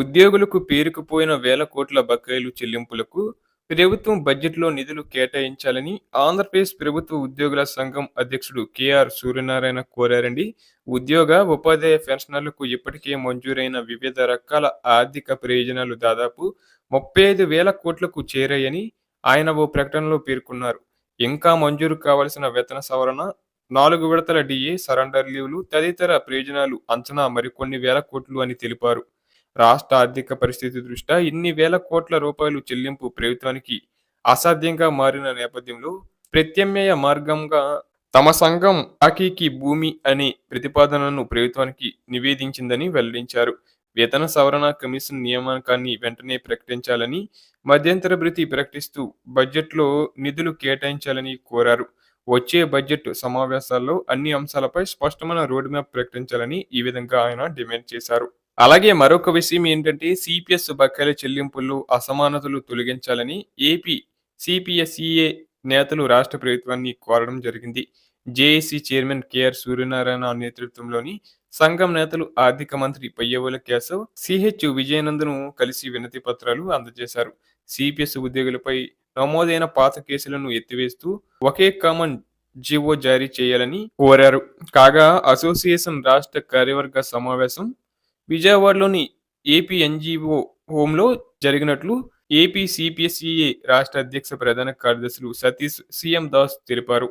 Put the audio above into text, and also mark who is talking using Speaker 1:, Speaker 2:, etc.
Speaker 1: ఉద్యోగులకు పేరుకుపోయిన వేల కోట్ల బకాయిలు చెల్లింపులకు ప్రభుత్వం బడ్జెట్లో నిధులు కేటాయించాలని ఆంధ్రప్రదేశ్ ప్రభుత్వ ఉద్యోగుల సంఘం అధ్యక్షుడు కేఆర్ సూర్యనారాయణ కోరారండి. ఉద్యోగ ఉపాధ్యాయ పెన్షనర్లకు ఇప్పటికే మంజూరైన వివిధ రకాల ఆర్థిక ప్రయోజనాలు దాదాపు 35,000 కోట్లకు చేరాయని ఆయన ఓ ప్రకటనలో పేర్కొన్నారు. ఇంకా మంజూరు కావాల్సిన వేతన సవరణ, 4 విడతల డిఏ, సరెండర్ లీవ్లు తదితర ప్రయోజనాలు అంచనా మరికొన్ని వేల కోట్లు అని తెలిపారు. రాష్ట్ర ఆర్థిక పరిస్థితి దృష్ట్యా ఇన్ని వేల కోట్ల రూపాయలు చెల్లింపు ప్రభుత్వానికి అసాధ్యంగా మారిన నేపథ్యంలో ప్రత్యామ్నాయ మార్గంగా తమ సంఘం బాకీకి భూమి అనే ప్రతిపాదనను ప్రభుత్వానికి నివేదించిందని వెల్లడించారు. వేతన సవరణ కమిషన్ నియామకాన్ని వెంటనే ప్రకటించాలని, మధ్యంతర భృతి ప్రకటిస్తూ బడ్జెట్లో నిధులు కేటాయించాలని కోరారు. వచ్చే బడ్జెట్ సమావేశాల్లో అన్ని అంశాలపై స్పష్టమైన రోడ్ మ్యాప్ ప్రకటించాలని ఈ విధంగా ఆయన డిమాండ్ చేశారు. అలాగే మరొక విషయం ఏంటంటే సిపిఎస్ బకాయిల చెల్లింపుల్లో అసమానతలు తొలగించాలని ఏపీ సిపిఎస్ఈఏ నేతలు రాష్ట్ర ప్రభుత్వాన్ని కోరడం జరిగింది. జేఏసీ చైర్మన్ కేఆర్ సూర్యనారాయణ నేతృత్వంలోని సంఘం నేతలు ఆర్థిక మంత్రి పయ్యవుల కేశవ్, సిహెచ్ విజయనందను కలిసి వినతి పత్రాలు అందజేశారు. సిపిఎస్ ఉద్యోగులపై నమోదైన పాత కేసులను ఎత్తివేస్తూ ఒకే కామన్ జీవో జారీ చేయాలని కోరారు. కాగా అసోసియేషన్ రాష్ట్ర కార్యవర్గ సమావేశం విజయవాడలోని ఏపీ ఎన్జీఓ హోంలో జరిగినట్లు ఏపీ సిపిఎస్ఈఏ రాష్ట్ర అధ్యక్ష ప్రధాన కార్యదర్శులు సతీష్ సీఎం దాస్ తెలిపారు.